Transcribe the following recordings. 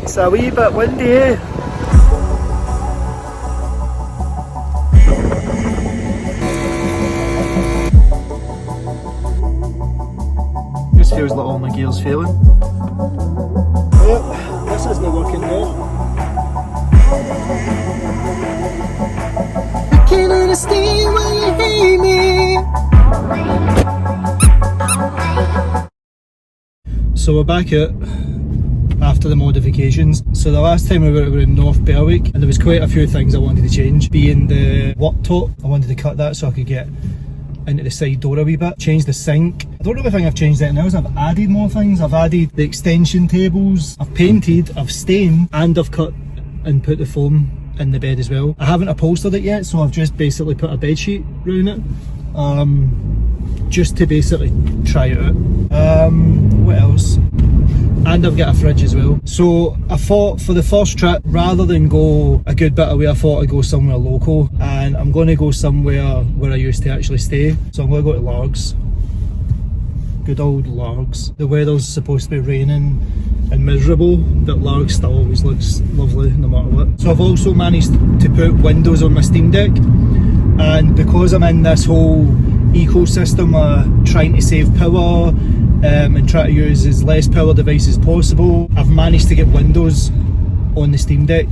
It's a wee bit windy, eh? Just feels like all my gears failing. Yep, this isn't working now. I can't understand why you hate me. So we're back out after the modifications. So the last time we were in North Berwick, and there was quite a few things I wanted to change. Being the worktop, I wanted to cut that so I could get into the side door a wee bit. Change the sink. I don't really think I've changed anything else. I've added more things. I've added the extension tables. I've painted, I've stained, and I've cut and put the foam in the bed as well. I haven't upholstered it yet, so I've just basically put a bed sheet around it. Just to basically try it out. What else? And I've got a fridge as well. So I thought for the first trip, rather than go a good bit away, I thought I'd go somewhere local, and I'm going to go somewhere where I used to actually stay. So I'm going to go to Largs. Good old Largs. The weather's supposed to be raining and miserable, but Largs still always looks lovely no matter what. So I've also managed to put windows on my Steam Deck, and because I'm in this whole ecosystem trying to save power and try to use as less power devices possible, I've managed to get Windows on the Steam Deck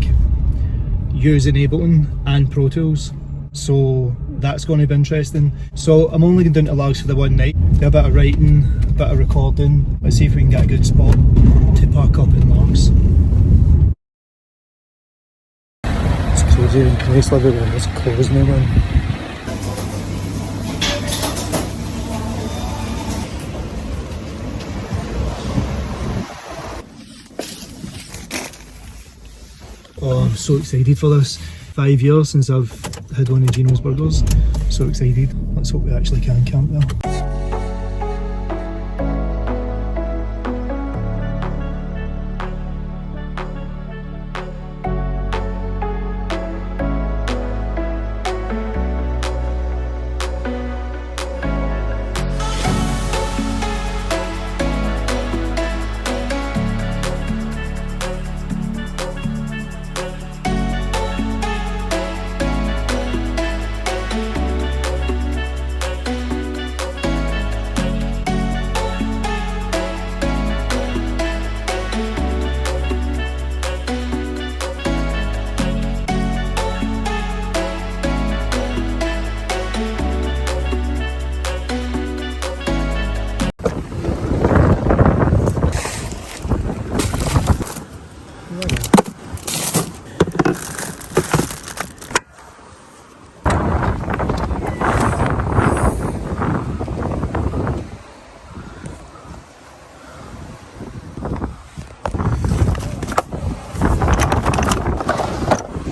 using Ableton and Pro Tools, so that's going to be interesting. So I'm only going down to Largs for the one night, do a bit of writing, a bit of recording. Let's see if we can get a good spot to park up in Largs. It's crazy and nice everywhere, it's closed now, man. Oh, I'm so excited for this. 5 years since I've had one of Gino's burgers. So excited. Let's hope we actually can camp there.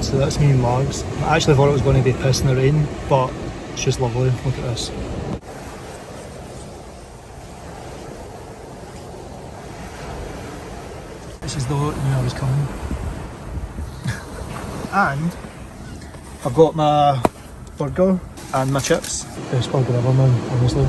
So that's me in Largs. I actually thought it was going to be piss in the rain, but it's just lovely. Look at this. This is the lot knew I was coming. And I've got my burger and my chips. Best burger ever, man, honestly.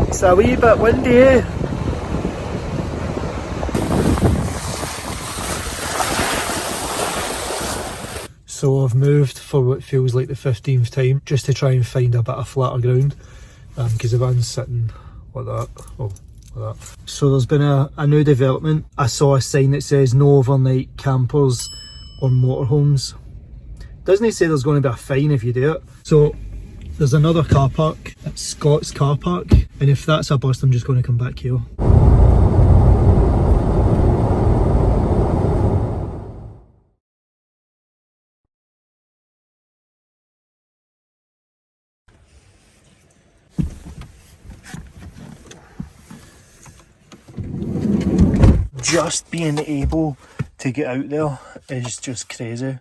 It's a wee bit windy, eh? So I've moved for what feels like the 15th time, just to try and find a bit of flatter ground, because the van's sitting like that, oh, like that. So there's been a new development. I saw a sign that says no overnight campers on motorhomes. Doesn't it say there's going to be a fine if you do it? So there's another car park, it's Scott's car park, and if that's a bust I'm just going to come back here. Just being able to get out there is just crazy.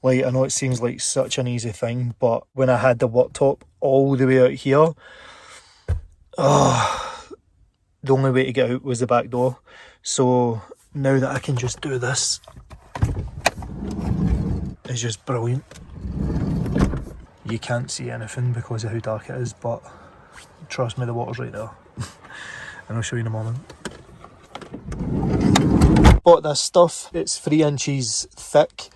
Like, I know it seems like such an easy thing, but when I had the worktop all the way out here, Oh, the only way to get out was the back door. So now that I can just do this, it's just brilliant. You can't see anything because of how dark it is, but trust me, the water's right there. And I'll show you in a moment. Bought this stuff. It's 3 inches thick,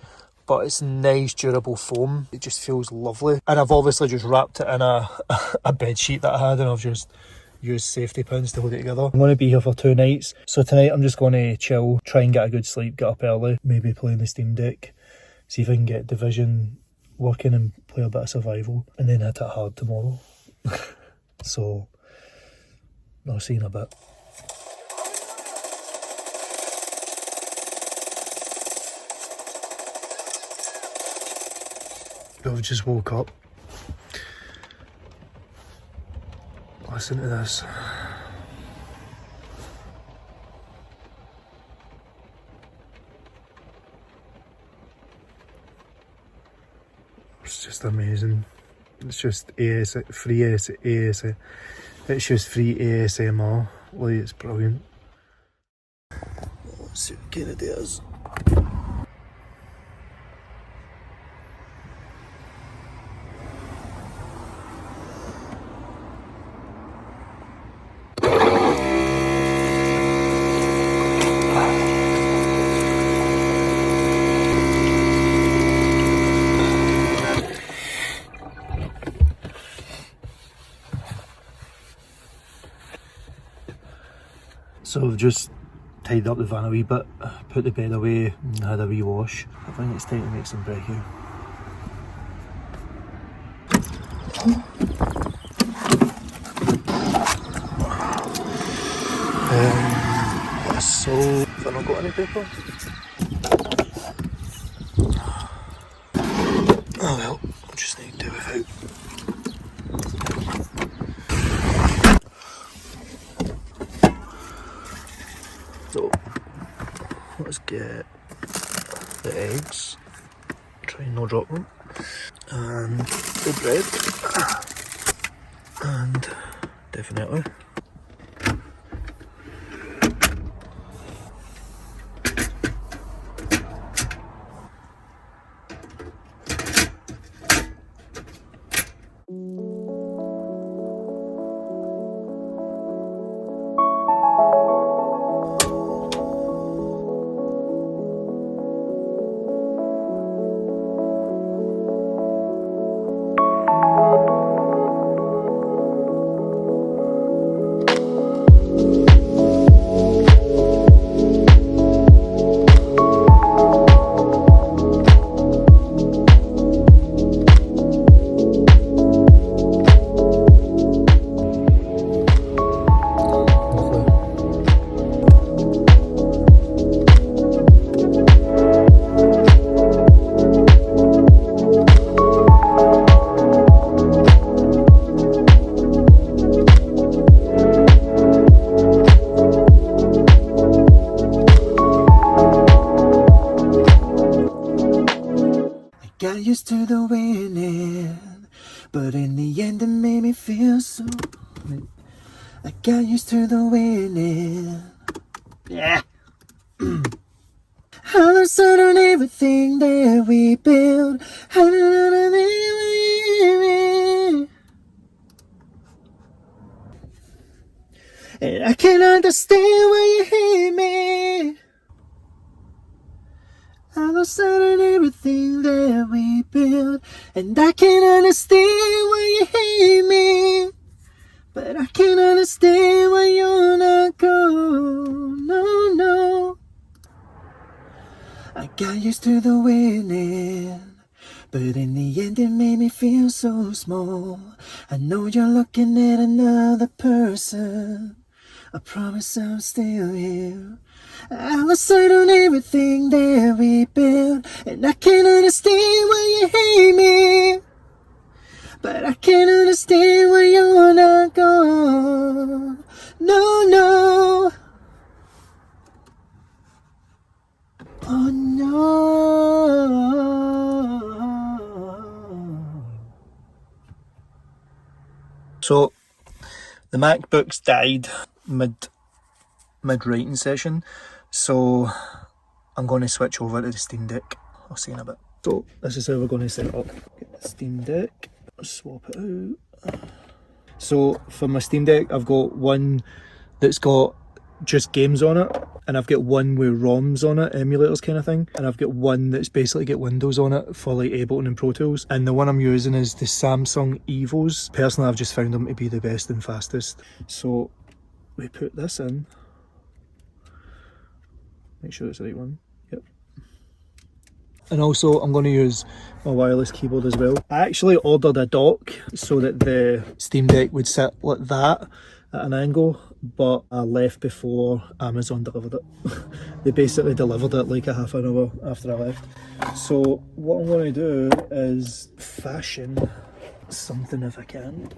but it's nice durable foam. It just feels lovely. And I've obviously just wrapped it in a bed sheet that I had, and I've just used safety pins to hold it together. I'm going to be here for 2 nights, so tonight I'm just going to chill, try and get a good sleep, get up early, maybe play on the Steam Deck, see if I can get Division working and play a bit of survival, and then hit it hard tomorrow. So I'll see you in a bit. I've just woke up. Listen to this. It's just amazing. It's just it's just free ASMR. Like, it's brilliant. Let's see what kind of day it is. So I've just tidied up the van a wee bit, put the bed away and had a wee wash. I think it's time to make some brekkie. So, have I not got any paper? Oh well, I just need to do without. So, let's get the eggs, try and not drop them, and the bread, and definitely got used to the winning, but in the end it made me feel so. I got used to the winning. Yeah. All of a sudden everything that we built, and I can't understand why you hate me. All of a sudden everything that we built, and I can't understand why you hate me, but I can't understand why you're not gone. No, no. I got used to the winning, but in the end it made me feel so small. I know you're looking at another person, I promise I'm still here. I was set on everything that we built, and I can't understand why you hate me, but I can't understand why you're not gone. No, no. Oh no. So The MacBook's died mid writing session, so I'm going to switch over to the Steam Deck. I'll see in a bit. So this is how we're going to set it up. Get the Steam Deck, swap it out. So for my Steam Deck, I've got one that's got just games on it, and I've got one with ROMs on it, emulators kind of thing, and I've got one that's basically got Windows on it for like Ableton and Pro Tools, and the one I'm using is the Samsung Evos. Personally, I've just found them to be the best and fastest. So we put this in, make sure it's the right one. Yep. And also I'm going to use my wireless keyboard as well. I actually ordered a dock so that the Steam Deck would sit like that at an angle, but I left before Amazon delivered it. They basically delivered it like a half an hour after I left. So what I'm going to do is fashion something if I can.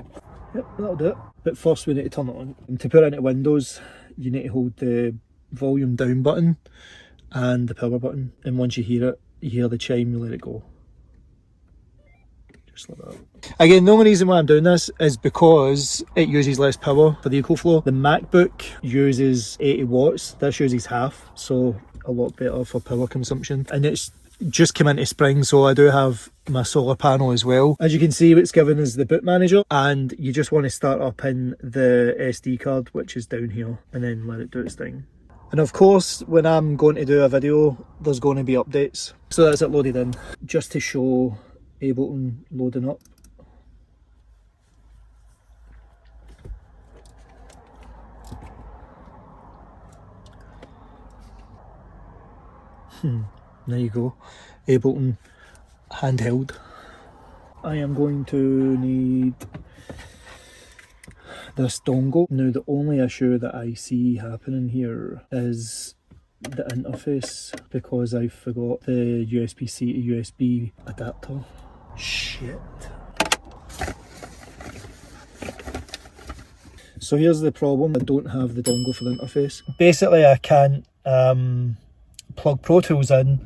Yep, that'll do it. But first we need to turn it on. And to put it into Windows, you need to hold the volume down button and the power button, and once you hear it, you hear the chime, you let it go. Just like that. Again, the only reason why I'm doing this is because it uses less power for the Ecoflow. The MacBook uses 80 watts, this uses half, so a lot better for power consumption. And it's just come into spring, so I do have my solar panel as well. As you can see, what's given is the boot manager, and you just want to start up in the SD card, which is down here, and then let it do its thing. And of course, when I'm going to do a video, there's going to be updates. So that's it loaded in, just to show Ableton loading up. There you go, Ableton handheld. I am going to need this dongle. Now the only issue that I see happening here is the interface, because I forgot the USB-C to USB adapter. Shit. So here's the problem, I don't have the dongle for the interface. Basically I can't plug Pro Tools in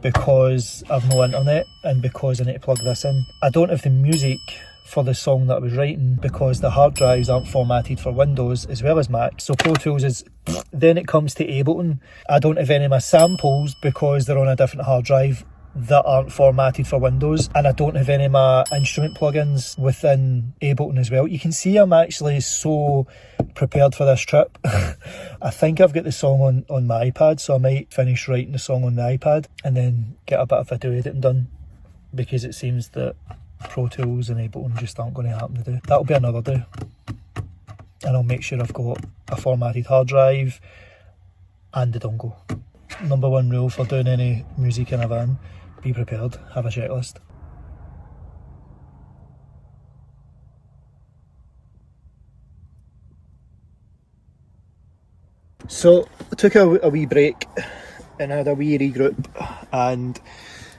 because I've no internet, and because I need to plug this in. I don't have the music for the song that I was writing because the hard drives aren't formatted for Windows as well as Mac. So Pro Tools is... Then it comes to Ableton. I don't have any of my samples because they're on a different hard drive that aren't formatted for Windows, and I don't have any of my instrument plugins within Ableton as well. You can see I'm actually so prepared for this trip. I think I've got the song on my iPad, so I might finish writing the song on the iPad and then get a bit of video editing done, because it seems that Pro Tools and Ableton just aren't going to happen to do. That'll be another day, and I'll make sure I've got a formatted hard drive and the dongle. Number one rule for doing any music in a van: be prepared, have a checklist. So I took a wee break and I had a wee regroup, and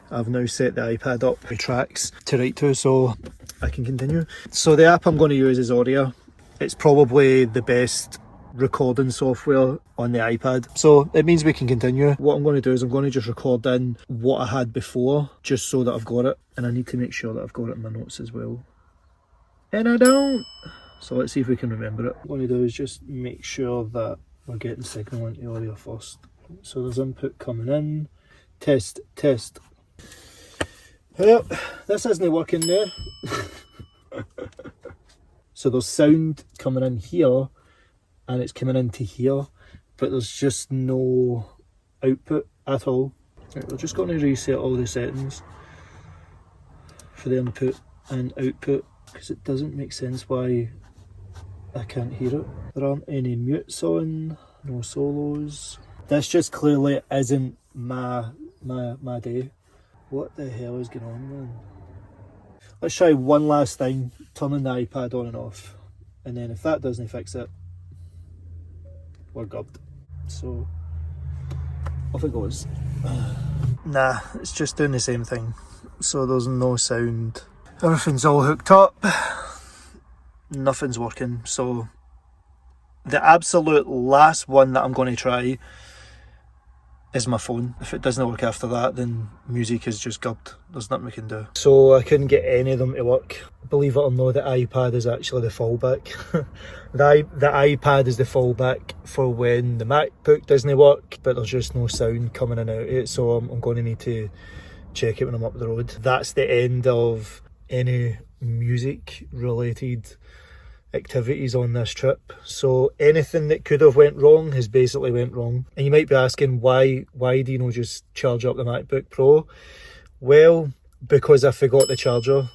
I've now set the iPad up with tracks to write to so I can continue. So the app I'm going to use is Audio. It's probably the best recording software on the iPad, so it means we can continue. What I'm going to do is I'm going to just record in what I had before, just so that I've got it, and I need to make sure that I've got it in my notes as well, and I don't. So let's see if we can remember it. What I'm going to do is just make sure that we're getting signal into Audio first. So there's input coming in, test. Well, this isn't working there. So there's sound coming in here and it's coming into here, but there's just no output at all. Right, we're just going to reset all the settings for the input and output, because it doesn't make sense why I can't hear it. There aren't any mutes on, no solos. This just clearly isn't my day. What the hell is going on, man? Let's try one last thing, turning the iPad on and off, and then if that doesn't fix it, we're gubbed. So off it goes. Nah, it's just doing the same thing. So there's no sound. Everything's all hooked up. Nothing's working. So the absolute last one that I'm going to try is my phone. If it doesn't work after that, then music is just gubbed. There's nothing we can do. So I couldn't get any of them to work. Believe it or not, the iPad is actually the fallback. the iPad is the fallback for when the MacBook doesn't work, but there's just no sound coming in and out of it, so I'm going to need to check it when I'm up the road. That's the end of any music related activities on this trip. So anything that could have went wrong has basically went wrong. And you might be asking, why do you not just charge up the MacBook Pro? Well, because I forgot the charger.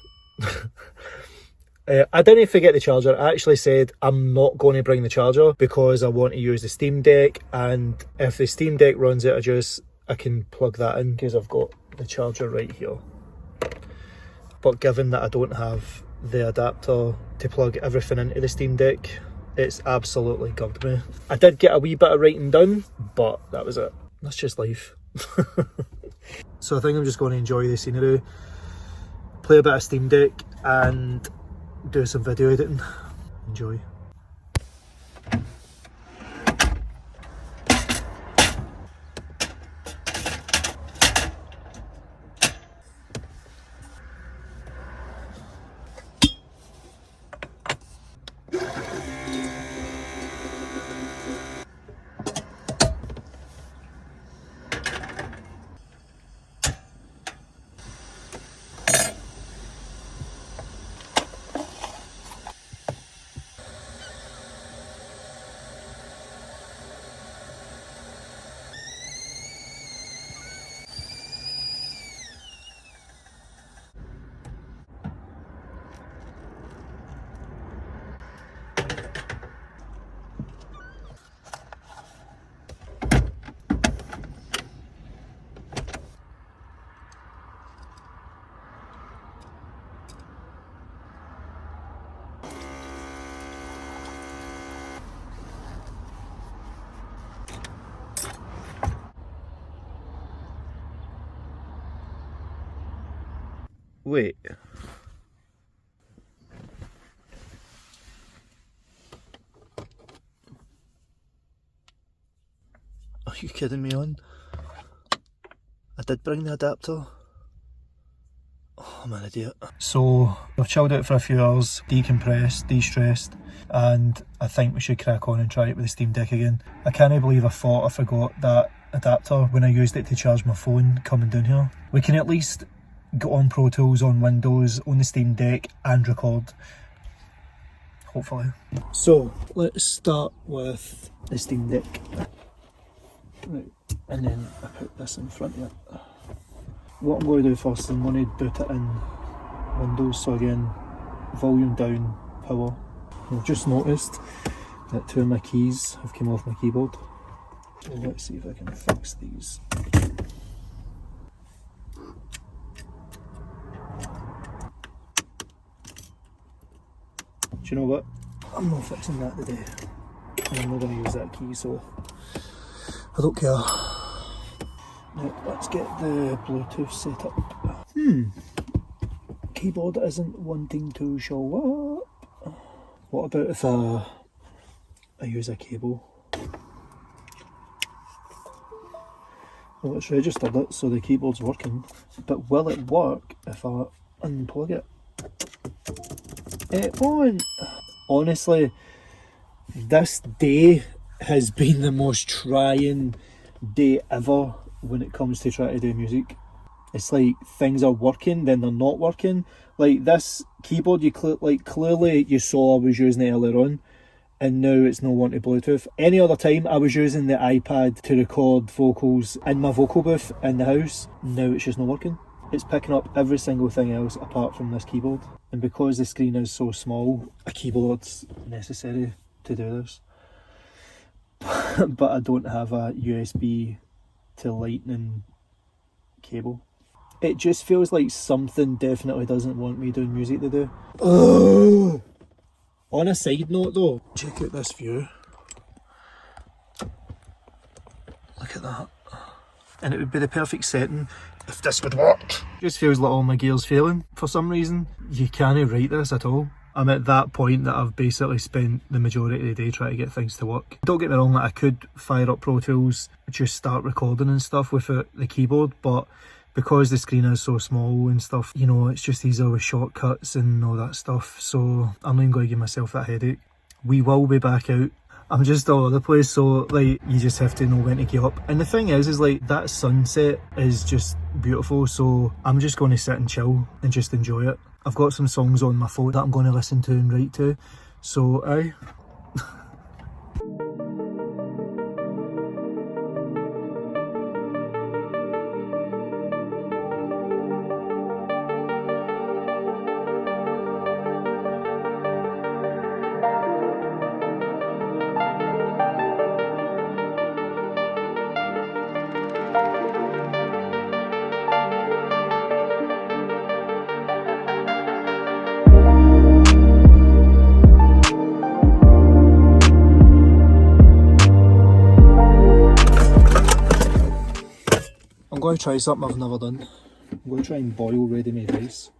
I didn't forget the charger. I actually said I'm not going to bring the charger because I want to use the Steam Deck, and if the Steam Deck runs out of juice, I can plug that in because I've got the charger right here. But given that I don't have the adapter to plug everything into the Steam Deck, it's absolutely gubbed me. I did get a wee bit of writing done, but that was it. That's just life. So I think I'm just going to enjoy the scenery, play a bit of Steam Deck and do some video editing. Enjoy. Wait. Are you kidding me on? I did bring the adapter. Oh, I'm an idiot. So, I've chilled out for a few hours, decompressed, de-stressed, and I think we should crack on and try it with the Steam Deck again. I can't believe I thought I forgot that adapter when I used it to charge my phone coming down here. We can at least get on Pro Tools on Windows, on the Steam Deck, and record. Hopefully. So, let's start with the Steam Deck. Right, and then I put this in front of it. What I'm going to do first is I'm going to boot it in Windows, so again, volume down, power. I've just noticed that two of my keys have come off my keyboard. So let's see if I can fix these. Do you know what? I'm not fixing that today. I'm not going to use that key, so I don't care. Now, let's get the Bluetooth set up. Keyboard isn't wanting to show up. What about if I use a cable? Well, it's registered it, so the keyboard's working. But will it work if I unplug it? It won't. Honestly, this day has been the most trying day ever when it comes to trying to do music. It's like things are working, then they're not working. Like this keyboard, clearly you saw I was using it earlier on, and now it's no wanting Bluetooth. Any other time I was using the iPad to record vocals in my vocal booth in the house. Now it's just not working. It's picking up every single thing else apart from this keyboard. And because the screen is so small, a keyboard's necessary to do this. But I don't have a USB to lightning cable. It just feels like something definitely doesn't want me doing music today. Oh! On a side note though, check out this view. Look at that. And it would be the perfect setting if this would work. Just feels like all my gears failing for some reason. You can't write this at all. I'm at that point that I've basically spent the majority of the day trying to get things to work. Don't get me wrong, like I could fire up Pro Tools, just start recording and stuff with the keyboard, but because the screen is so small and stuff, you know, it's just easier with shortcuts and all that stuff, so I'm not even going to give myself that headache. We will be back out. I'm just all over the place, so like you just have to know when to get up. And the thing is like that sunset is just beautiful, so I'm just going to sit and chill and just enjoy it. I've got some songs on my phone that I'm going to listen to and write to, so aye. I'm going to try something I've never done. I'm going to try and boil ready-made rice.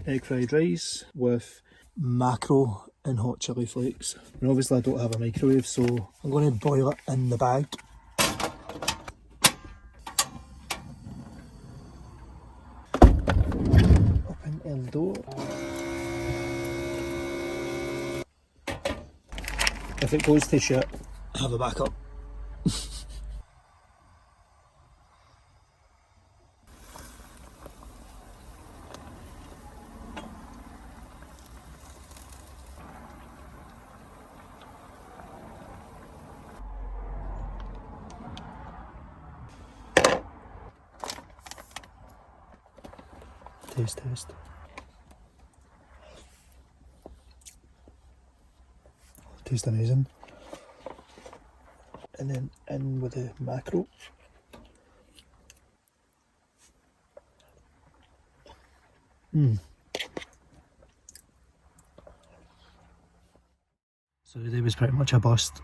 Egg fried rice with mackerel and hot chilli flakes. And obviously I don't have a microwave, so I'm going to boil it in the bag. Open el door. If it goes to shit, have a backup. Taste. Tastes amazing. And then in with the mackerel. So the day was pretty much a bust.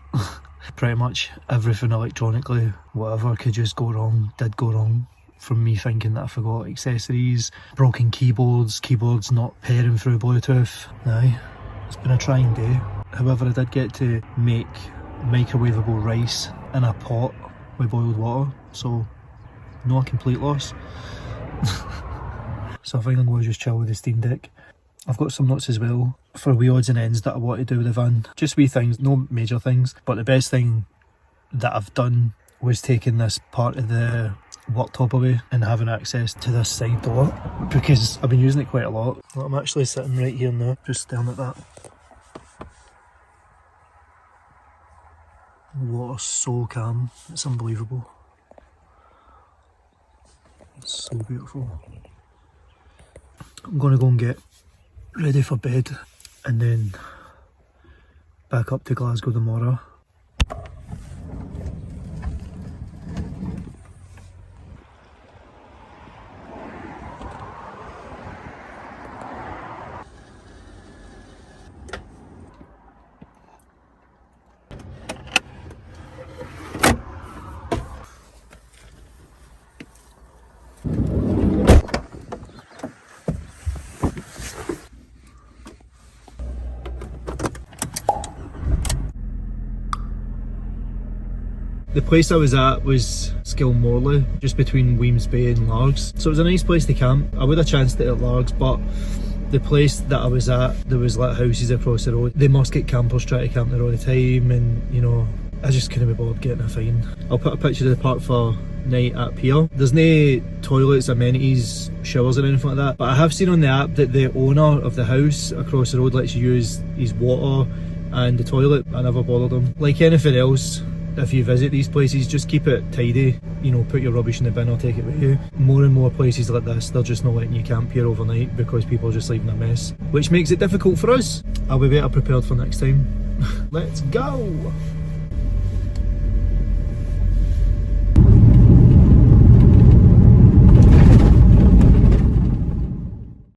Pretty much everything electronically, whatever could just go wrong, did go wrong. From me thinking that I forgot accessories, broken keyboards not pairing through Bluetooth. Aye, it's been a trying day. However, I did get to make microwavable rice in a pot with boiled water, so not a complete loss. So I think I'm going to just chill with the Steam Deck. I've got some notes as well for wee odds and ends that I want to do with the van. Just wee things, no major things, but the best thing that I've done was taking this part of the worktop away and having access to this side door, because I've been using it quite a lot. Well, I'm actually sitting right here now, just staring at that. The water's so calm, it's unbelievable. It's so beautiful. I'm going to go and get ready for bed and then back up to Glasgow tomorrow. The place I was at was Skilmorley, just between Weems Bay and Largs. So it was a nice place to camp. I would have chanced it at Largs, but the place that I was at, there was lit houses across the road. They must get campers trying to camp there all the time, and you know, I just couldn't be bothered getting a fine. I'll put a picture of the park for night at Pier. There's no toilets, amenities, showers or anything like that, but I have seen on the app that the owner of the house across the road lets you use his water and the toilet. I never bothered him. Like anything else, if you visit these places, just keep it tidy, you know, put your rubbish in the bin or take it with you. More and more places like this, they're just not letting you camp here overnight because people are just leaving a mess, which makes it difficult for us. I'll be better prepared for next time. Let's go!